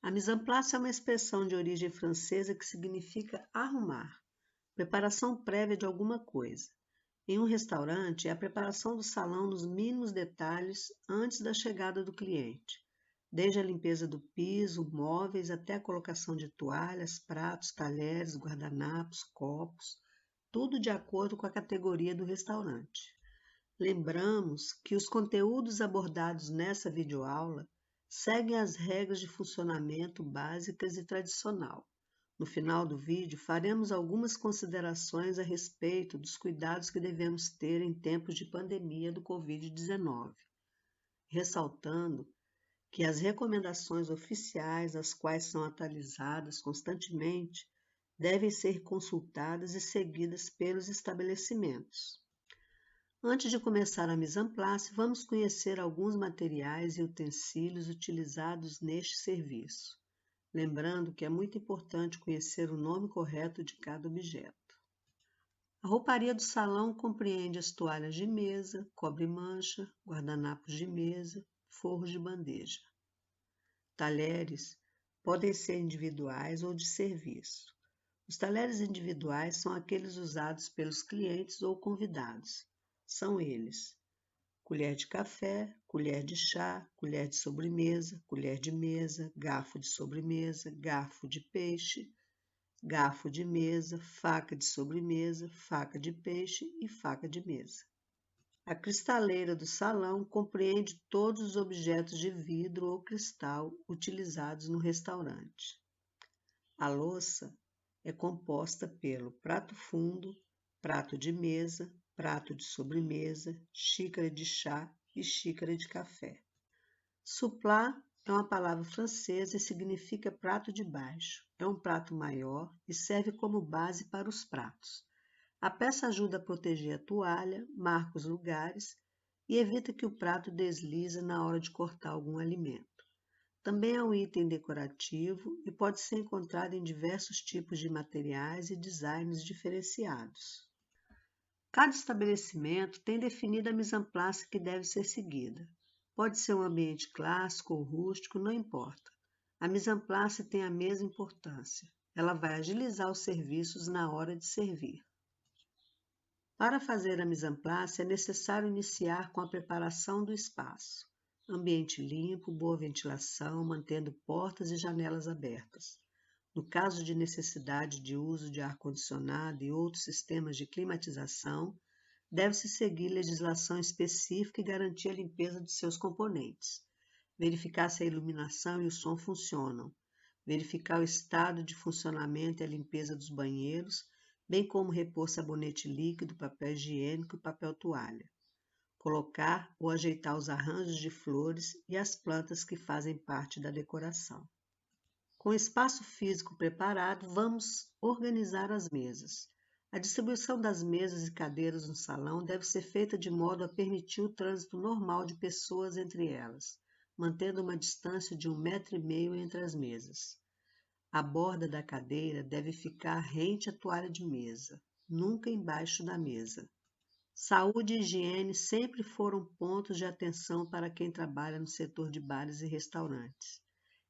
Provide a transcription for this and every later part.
A mise en place é uma expressão de origem francesa que significa arrumar, preparação prévia de alguma coisa. Em um restaurante, é a preparação do salão nos mínimos detalhes antes da chegada do cliente, desde a limpeza do piso, móveis, até a colocação de toalhas, pratos, talheres, guardanapos, copos, tudo de acordo com a categoria do restaurante. Lembramos que os conteúdos abordados nessa videoaula seguem as regras de funcionamento básicas e tradicional. No final do vídeo, faremos algumas considerações a respeito dos cuidados que devemos ter em tempos de pandemia do Covid-19, ressaltando que as recomendações oficiais, as quais são atualizadas constantemente, devem ser consultadas e seguidas pelos estabelecimentos. Antes de começar a mise en place, vamos conhecer alguns materiais e utensílios utilizados neste serviço, lembrando que é muito importante conhecer o nome correto de cada objeto. A rouparia do salão compreende as toalhas de mesa, cobre-mancha, guardanapos de mesa, forros de bandeja. Talheres podem ser individuais ou de serviço. Os talheres individuais são aqueles usados pelos clientes ou convidados. São eles: colher de café, colher de chá, colher de sobremesa, colher de mesa, garfo de sobremesa, garfo de peixe, garfo de mesa, faca de sobremesa, faca de peixe e faca de mesa. A cristaleira do salão compreende todos os objetos de vidro ou cristal utilizados no restaurante. A louça é composta pelo prato fundo, prato de mesa, prato de sobremesa, xícara de chá e xícara de café. Suplat é uma palavra francesa e significa prato de baixo. É um prato maior e serve como base para os pratos. A peça ajuda a proteger a toalha, marca os lugares e evita que o prato deslize na hora de cortar algum alimento. Também é um item decorativo e pode ser encontrado em diversos tipos de materiais e designs diferenciados. Cada estabelecimento tem definido a mise en place que deve ser seguida. Pode ser um ambiente clássico ou rústico, não importa. A mise en place tem a mesma importância. Ela vai agilizar os serviços na hora de servir. Para fazer a mise en place, é necessário iniciar com a preparação do espaço. Ambiente limpo, boa ventilação, mantendo portas e janelas abertas. No caso de necessidade de uso de ar-condicionado e outros sistemas de climatização, deve-se seguir legislação específica e garantir a limpeza de seus componentes. Verificar se a iluminação e o som funcionam. Verificar o estado de funcionamento e a limpeza dos banheiros, bem como repor sabonete líquido, papel higiênico e papel toalha. Colocar ou ajeitar os arranjos de flores e as plantas que fazem parte da decoração. Com o espaço físico preparado, vamos organizar as mesas. A distribuição das mesas e cadeiras no salão deve ser feita de modo a permitir o trânsito normal de pessoas entre elas, mantendo uma distância de 1,5 m entre as mesas. A borda da cadeira deve ficar rente à toalha de mesa, nunca embaixo da mesa. Saúde e higiene sempre foram pontos de atenção para quem trabalha no setor de bares e restaurantes.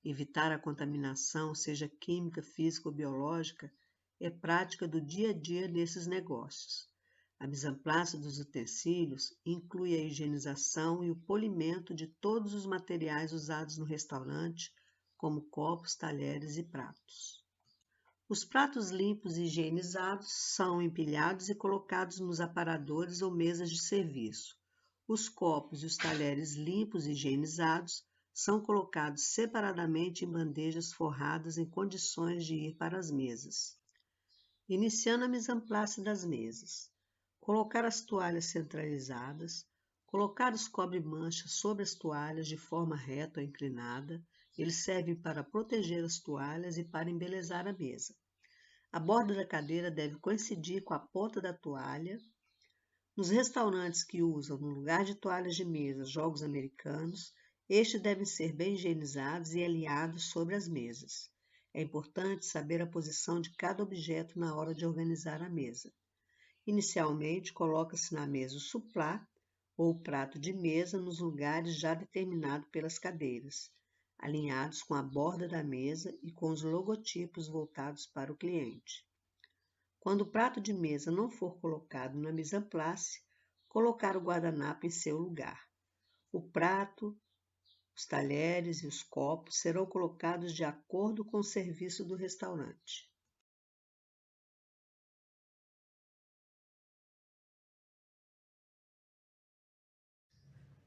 Evitar a contaminação, seja química, física ou biológica, é prática do dia a dia nesses negócios. A mise en place dos utensílios inclui a higienização e o polimento de todos os materiais usados no restaurante, como copos, talheres e pratos. Os pratos limpos e higienizados são empilhados e colocados nos aparadores ou mesas de serviço. Os copos e os talheres limpos e higienizados são colocados separadamente em bandejas forradas em condições de ir para as mesas. Iniciando a mise en place das mesas. Colocar as toalhas centralizadas, colocar os cobre-manchas sobre as toalhas de forma reta ou inclinada. Eles servem para proteger as toalhas e para embelezar a mesa. A borda da cadeira deve coincidir com a ponta da toalha. Nos restaurantes que usam, no lugar de toalhas de mesa, jogos americanos, estes devem ser bem higienizados e alinhados sobre as mesas. É importante saber a posição de cada objeto na hora de organizar a mesa. Inicialmente, coloca-se na mesa o suplat, ou prato de mesa, nos lugares já determinados pelas cadeiras. alinhados com a borda da mesa e com os logotipos voltados para o cliente. Quando o prato de mesa não for colocado na mise en place, colocar o guardanapo em seu lugar. O prato, os talheres e os copos serão colocados de acordo com o serviço do restaurante.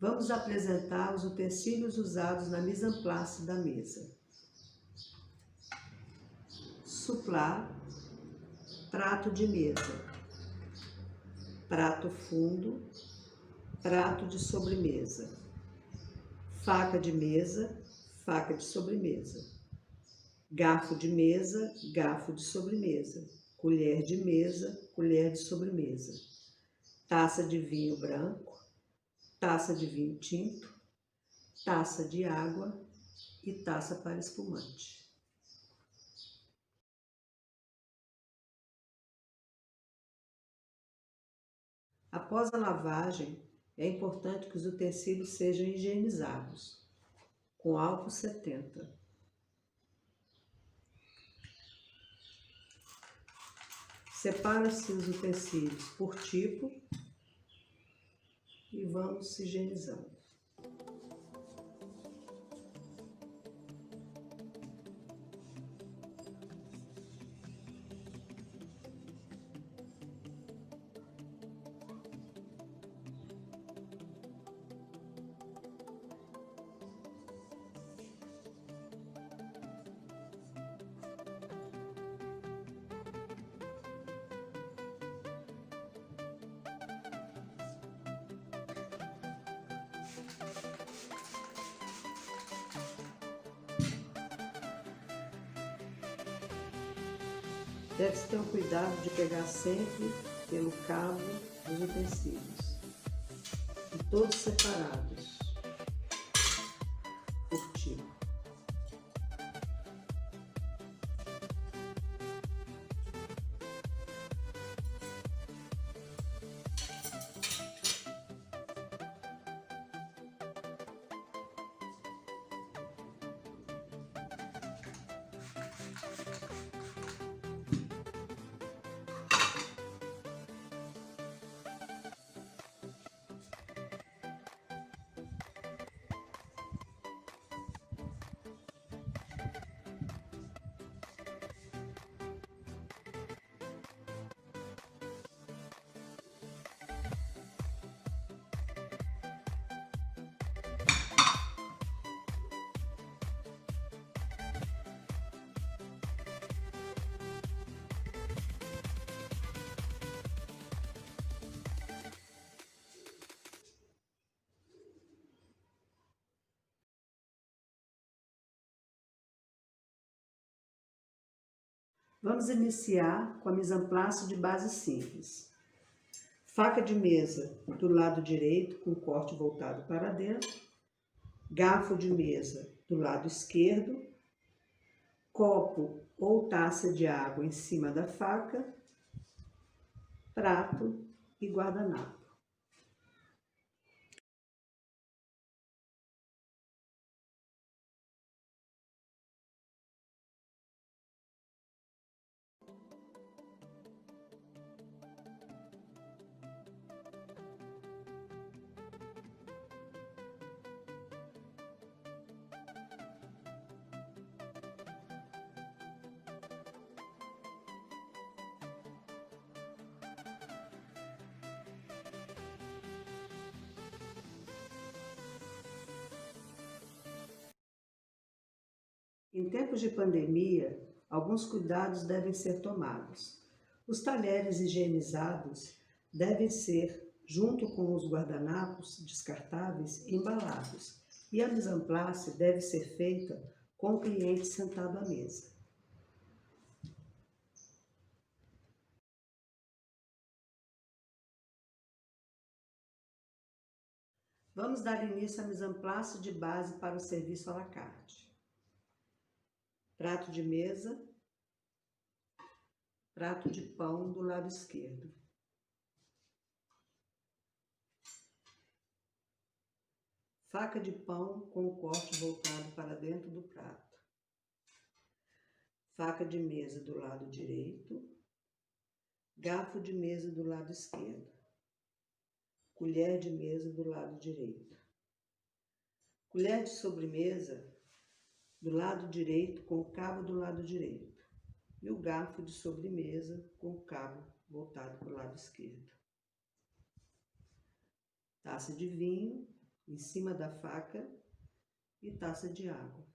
Vamos apresentar os utensílios usados na mise en place da mesa. Suplar, prato de mesa, prato fundo, prato de sobremesa, faca de mesa, faca de sobremesa, garfo de mesa, garfo de sobremesa, colher de mesa, colher de sobremesa, taça de vinho branco, taça de vinho tinto, taça de água e taça para espumante. Após a lavagem, é importante que os utensílios sejam higienizados com álcool 70. Separa-se os utensílios por tipo e vamos higienizando. Deve-se ter o cuidado de pegar sempre pelo cabo dos utensílios, e todos separados por tipo. Vamos iniciar com a mise en place de base simples. Faca de mesa do lado direito com corte voltado para dentro, garfo de mesa do lado esquerdo, copo ou taça de água em cima da faca, prato e guardanapo. Em tempos de pandemia, alguns cuidados devem ser tomados. Os talheres higienizados devem ser, junto com os guardanapos descartáveis, embalados, e a mise en place deve ser feita com o cliente sentado à mesa. Vamos dar início à mise en place de base para o serviço à la carte. Prato de mesa, prato de pão do lado esquerdo. Faca de pão com o corte voltado para dentro do prato. Faca de mesa do lado direito. Garfo de mesa do lado esquerdo. Colher de mesa do lado direito. Colher de sobremesa do lado direito com o cabo do lado direito. E o garfo de sobremesa com o cabo voltado para o lado esquerdo. Taça de vinho em cima da faca e taça de água.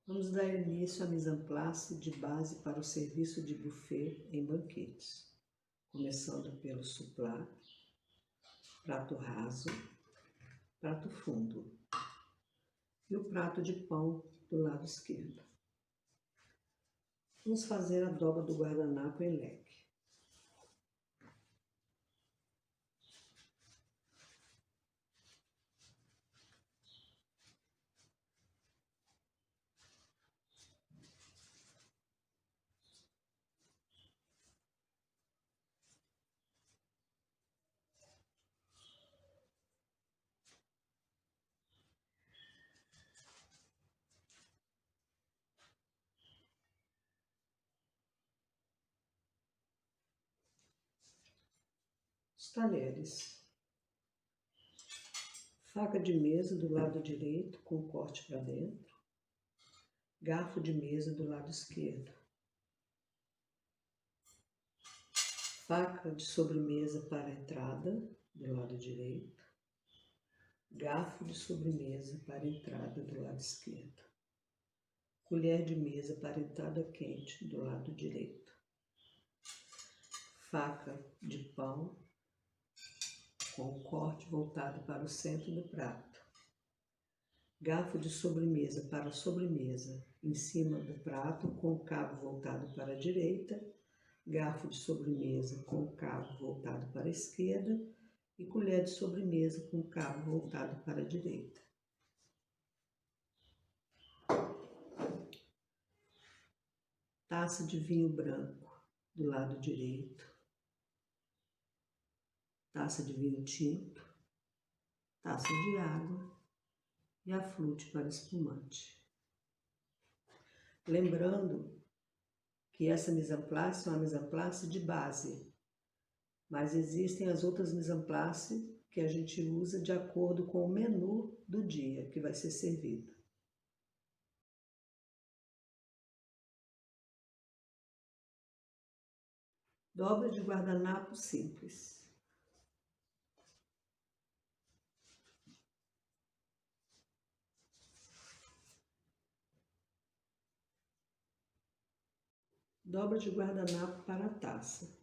Vamos dar início à mise en place de base para o serviço de buffet em banquetes, começando pelo supplá, prato raso, prato fundo e o prato de pão do lado esquerdo. Vamos fazer a dobra do guardanapo em leque. Os talheres. Faca de mesa do lado direito com corte para dentro. Garfo de mesa do lado esquerdo. Faca de sobremesa para a entrada do lado direito. Garfo de sobremesa para a entrada do lado esquerdo. Colher de mesa para a entrada quente do lado direito. Faca de pão com o corte voltado para o centro do prato. Garfo de sobremesa para a sobremesa em cima do prato com o cabo voltado para a direita. Garfo de sobremesa com o cabo voltado para a esquerda e colher de sobremesa com o cabo voltado para a direita. Taça de vinho branco do lado direito. Taça de vinho tinto. Taça de água e a flute para espumante. Lembrando que essa mise en place é uma mise en place de base, mas existem as outras mise en place que a gente usa de acordo com o menu do dia que vai ser servido. Dobra de guardanapo simples. Dobra de guardanapo para a taça.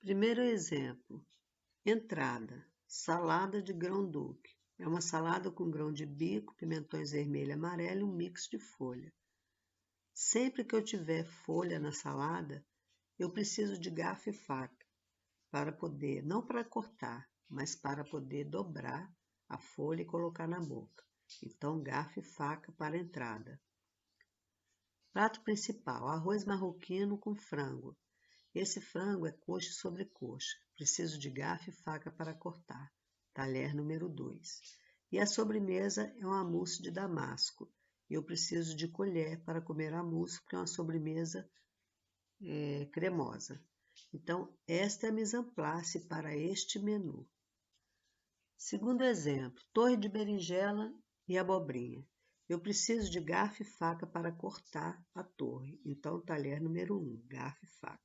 Primeiro exemplo. Entrada. Salada de grão-duque. É uma salada com grão de bico, pimentões vermelho e amarelo e um mix de folha. Sempre que eu tiver folha na salada, eu preciso de garfo e faca para poder, não para cortar, mas para poder dobrar a folha e colocar na boca. Então, garfo e faca para a entrada. Prato principal, arroz marroquino com frango. Esse frango é coxa sobre coxa. Preciso de garfo e faca para cortar. Talher número 2. E a sobremesa é uma mousse de damasco. e eu preciso de colher para comer a mousse, porque é uma sobremesa cremosa. Então, esta é a mise en place para este menu. Segundo exemplo, torre de berinjela e abobrinha. Eu preciso de garfo e faca para cortar a torre. Então, talher número 1, garfo e faca.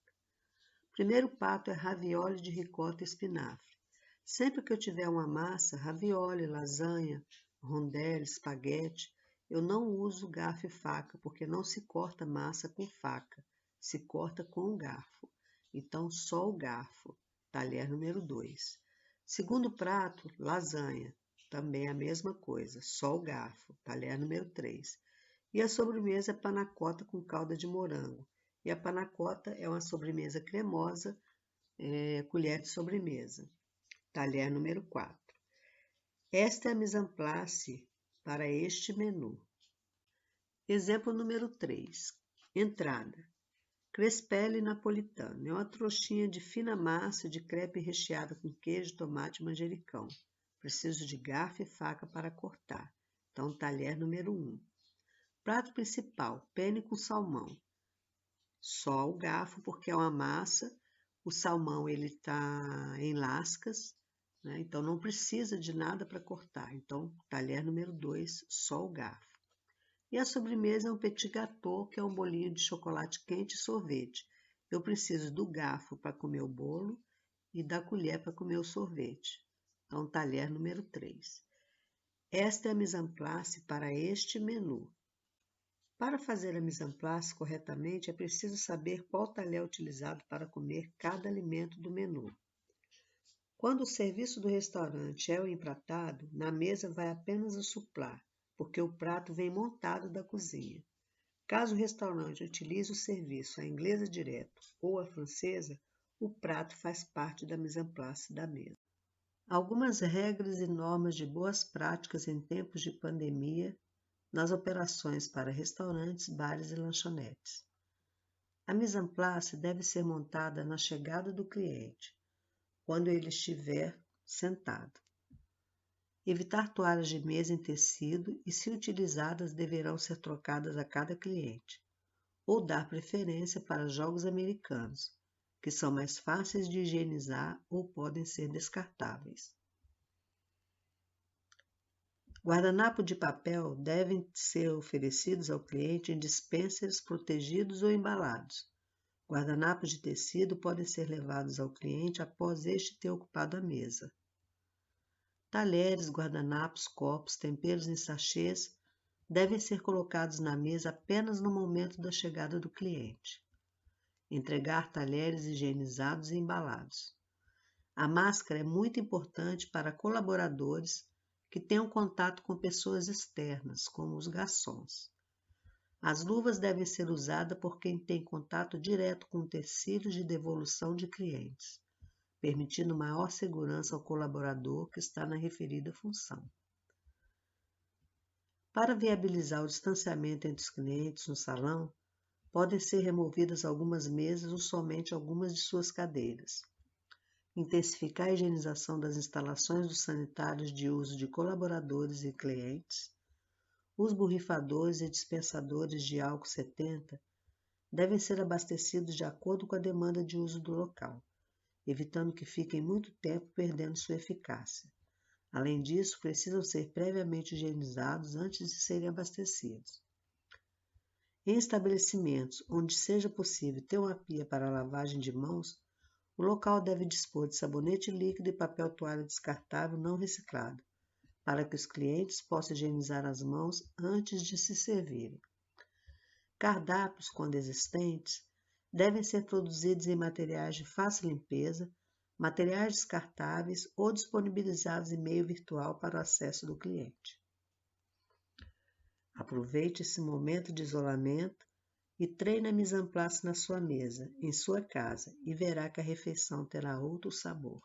Primeiro prato é ravioli de ricota e espinafre. Sempre que eu tiver uma massa, ravioli, lasanha, rondelli, espaguete, eu não uso garfo e faca, porque não se corta massa com faca, se corta com o garfo. Então, só o garfo, talher número 2. Segundo prato, lasanha, também a mesma coisa, só o garfo, talher número 3. E a sobremesa é panacota com calda de morango. E a panacota é uma sobremesa cremosa, colher de sobremesa, talher número 4. Esta é a mise en place para este menu. Exemplo número 3. Entrada. Crespelle napolitano. É uma trouxinha de fina massa de crepe recheada com queijo, tomate e manjericão. Preciso de garfo e faca para cortar. Então, talher número 1. Prato principal, penne com salmão. Só o garfo, porque é uma massa. O salmão ele está em lascas, né? Então não precisa de nada para cortar. Então, talher número 2, só o garfo. E a sobremesa é um petit gâteau, que é um bolinho de chocolate quente e sorvete. Eu preciso do garfo para comer o bolo e da colher para comer o sorvete. Então, talher número 3. Esta é a mise en place para este menu. Para fazer a mise en place corretamente, é preciso saber qual talher é utilizado para comer cada alimento do menu. Quando o serviço do restaurante é o empratado, na mesa vai apenas o suplá, porque o prato vem montado da cozinha. Caso o restaurante utilize o serviço à inglesa direto ou à francesa, o prato faz parte da mise en place da mesa. Algumas regras e normas de boas práticas em tempos de pandemia nas operações para restaurantes, bares e lanchonetes. A mise en place deve ser montada na chegada do cliente, quando ele estiver sentado. Evitar toalhas de mesa em tecido e, se utilizadas, deverão ser trocadas a cada cliente, ou dar preferência para jogos americanos, que são mais fáceis de higienizar ou podem ser descartáveis. Guardanapos de papel devem ser oferecidos ao cliente em dispensers protegidos ou embalados. Guardanapos de tecido podem ser levados ao cliente após este ter ocupado a mesa. Talheres, guardanapos, copos, temperos em sachês devem ser colocados na mesa apenas no momento da chegada do cliente. Entregar talheres higienizados e embalados. A máscara é muito importante para colaboradores que tenham contato com pessoas externas, como os garçons. As luvas devem ser usadas por quem tem contato direto com tecidos de devolução de clientes, permitindo maior segurança ao colaborador que está na referida função. Para viabilizar o distanciamento entre os clientes no salão, podem ser removidas algumas mesas ou somente algumas de suas cadeiras. Intensificar a higienização das instalações dos sanitários de uso de colaboradores e clientes. Os borrifadores e dispensadores de álcool 70 devem ser abastecidos de acordo com a demanda de uso do local, evitando que fiquem muito tempo perdendo sua eficácia. Além disso, precisam ser previamente higienizados antes de serem abastecidos. Em estabelecimentos onde seja possível ter uma pia para lavagem de mãos, o local deve dispor de sabonete líquido e papel toalha descartável não reciclado, para que os clientes possam higienizar as mãos antes de se servirem. Cardápios, quando existentes, devem ser produzidos em materiais de fácil limpeza, materiais descartáveis ou disponibilizados em meio virtual para o acesso do cliente. Aproveite esse momento de isolamento e treine a mise en place na sua mesa, em sua casa, e verá que a refeição terá outro sabor.